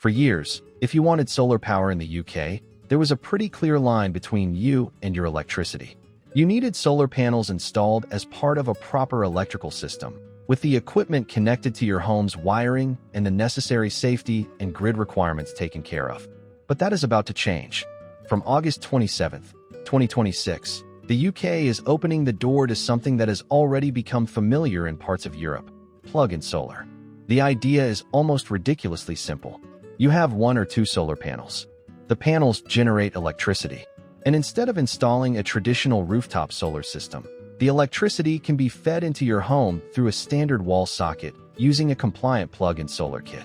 For years, if you wanted solar power in the UK, there was a pretty clear line between you and your electricity. You needed solar panels installed as part of a proper electrical system, with the equipment connected to your home's wiring and the necessary safety and grid requirements taken care of. But that is about to change. From August 27, 2026, the UK is opening the door to something that has already become familiar in parts of Europe: plug-in solar. The idea is almost ridiculously simple. You have one or two solar panels. The panels generate electricity, and instead of installing a traditional rooftop solar system, the electricity can be fed into your home through a standard wall socket using a compliant plug-in solar kit.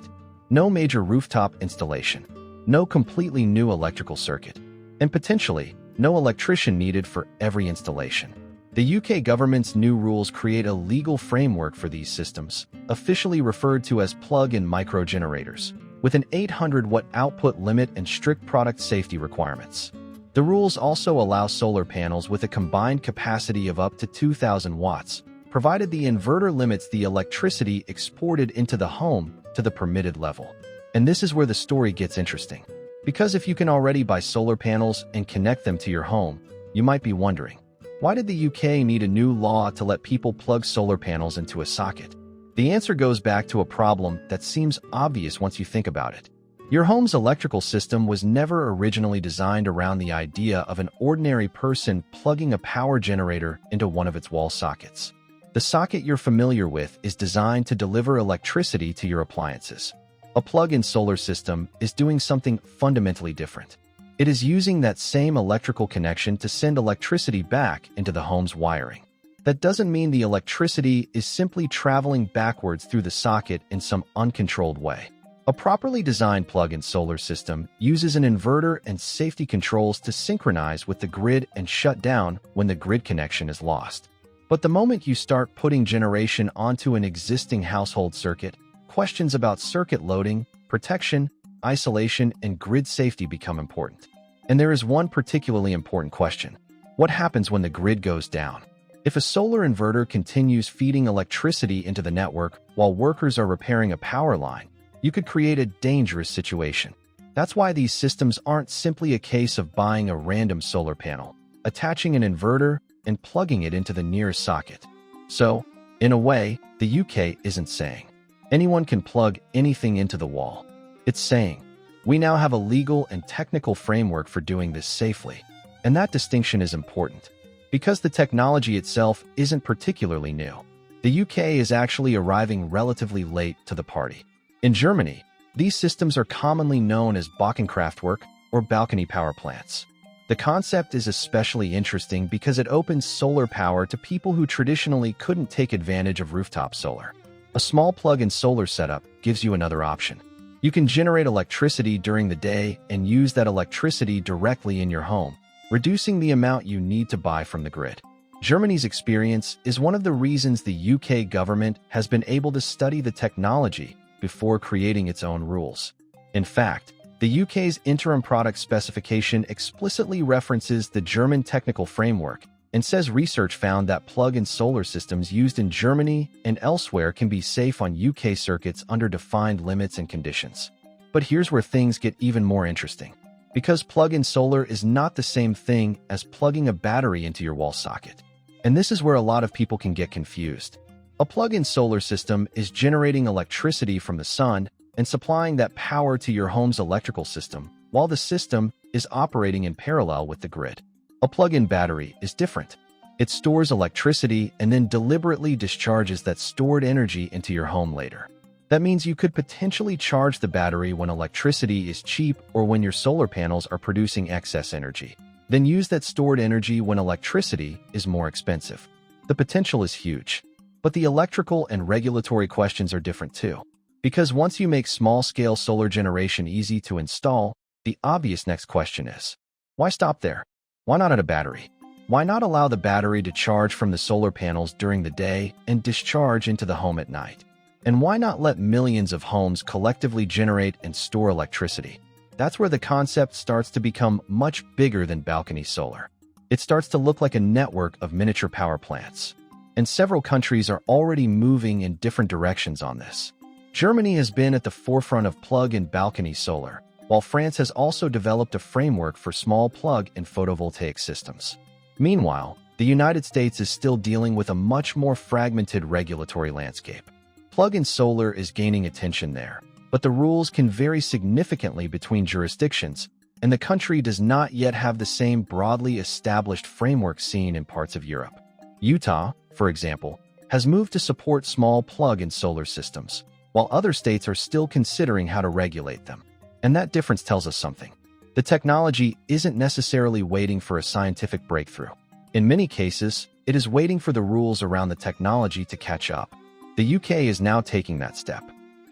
No major rooftop installation, no completely new electrical circuit, and potentially no electrician needed for every installation. The UK government's new rules create a legal framework for these systems, officially referred to as plug-in microgenerators, with an 800-watt output limit and strict product safety requirements. The rules also allow solar panels with a combined capacity of up to 2,000 watts, provided the inverter limits the electricity exported into the home to the permitted level. And this is where the story gets interesting. Because if you can already buy solar panels and connect them to your home, you might be wondering, why did the UK need a new law to let people plug solar panels into a socket? The answer goes back to a problem that seems obvious once you think about it. Your home's electrical system was never originally designed around the idea of an ordinary person plugging a power generator into one of its wall sockets. The socket you're familiar with is designed to deliver electricity to your appliances. A plug-in solar system is doing something fundamentally different. It is using that same electrical connection to send electricity back into the home's wiring. That doesn't mean the electricity is simply traveling backwards through the socket in some uncontrolled way. A properly designed plug-in solar system uses an inverter and safety controls to synchronize with the grid and shut down when the grid connection is lost. But the moment you start putting generation onto an existing household circuit, questions about circuit loading, protection, isolation, and grid safety become important. And there is one particularly important question. What happens when the grid goes down? If a solar inverter continues feeding electricity into the network while workers are repairing a power line, you could create a dangerous situation. That's why these systems aren't simply a case of buying a random solar panel, attaching an inverter, and plugging it into the nearest socket. So, in a way, the UK isn't saying anyone can plug anything into the wall. It's saying we now have a legal and technical framework for doing this safely. And that distinction is important, because the technology itself isn't particularly new. The UK is actually arriving relatively late to the party. In Germany, these systems are commonly known as Balkonkraftwerk or balcony power plants. The concept is especially interesting because it opens solar power to people who traditionally couldn't take advantage of rooftop solar. A small plug-in solar setup gives you another option. You can generate electricity during the day and use that electricity directly in your home, reducing the amount you need to buy from the grid. Germany's experience is one of the reasons the UK government has been able to study the technology before creating its own rules. In fact, the UK's interim product specification explicitly references the German technical framework and says research found that plug-in solar systems used in Germany and elsewhere can be safe on UK circuits under defined limits and conditions. But here's where things get even more interesting. Because plug-in solar is not the same thing as plugging a battery into your wall socket. And this is where a lot of people can get confused. A plug-in solar system is generating electricity from the sun and supplying that power to your home's electrical system, while the system is operating in parallel with the grid. A plug-in battery is different. It stores electricity and then deliberately discharges that stored energy into your home later. That means you could potentially charge the battery when electricity is cheap or when your solar panels are producing excess energy, then use that stored energy when electricity is more expensive. The potential is huge. But the electrical and regulatory questions are different too. Because once you make small-scale solar generation easy to install, the obvious next question is, why stop there? Why not at a battery? Why not allow the battery to charge from the solar panels during the day and discharge into the home at night? And why not let millions of homes collectively generate and store electricity? That's where the concept starts to become much bigger than balcony solar. It starts to look like a network of miniature power plants. And several countries are already moving in different directions on this. Germany has been at the forefront of plug and balcony solar, while France has also developed a framework for small plug and photovoltaic systems. Meanwhile, the United States is still dealing with a much more fragmented regulatory landscape. Plug-in solar is gaining attention there, but the rules can vary significantly between jurisdictions, and the country does not yet have the same broadly established framework seen in parts of Europe. Utah, for example, has moved to support small plug-in solar systems, while other states are still considering how to regulate them. And that difference tells us something. The technology isn't necessarily waiting for a scientific breakthrough. In many cases, it is waiting for the rules around the technology to catch up. The UK is now taking that step.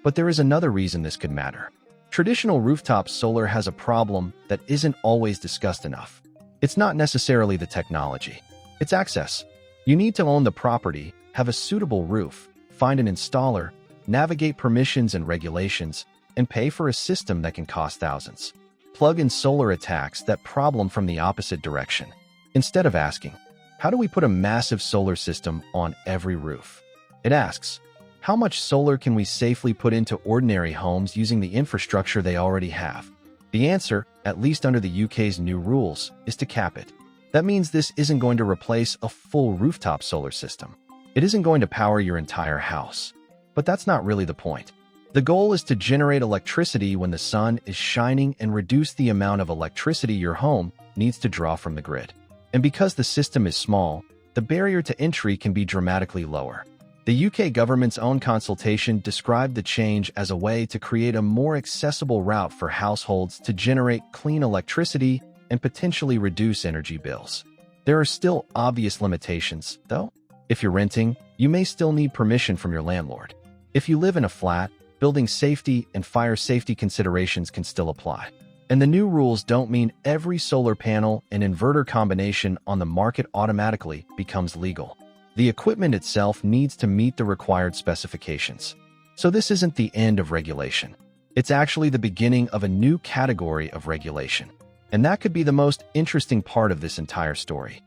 But there is another reason this could matter. Traditional rooftop solar has a problem that isn't always discussed enough. It's not necessarily the technology. It's access. You need to own the property, have a suitable roof, find an installer, navigate permissions and regulations, and pay for a system that can cost thousands. Plug-in solar attacks that problem from the opposite direction. Instead of asking, how do we put a massive solar system on every roof? It asks, how much solar can we safely put into ordinary homes using the infrastructure they already have? The answer, at least under the UK's new rules, is to cap it. That means this isn't going to replace a full rooftop solar system. It isn't going to power your entire house. But that's not really the point. The goal is to generate electricity when the sun is shining and reduce the amount of electricity your home needs to draw from the grid. And because the system is small, the barrier to entry can be dramatically lower. The UK government's own consultation described the change as a way to create a more accessible route for households to generate clean electricity and potentially reduce energy bills. There are still obvious limitations, though. If you're renting, you may still need permission from your landlord. If you live in a flat, building safety and fire safety considerations can still apply. And the new rules don't mean every solar panel and inverter combination on the market automatically becomes legal. The equipment itself needs to meet the required specifications. So this isn't the end of regulation. It's actually the beginning of a new category of regulation. And that could be the most interesting part of this entire story.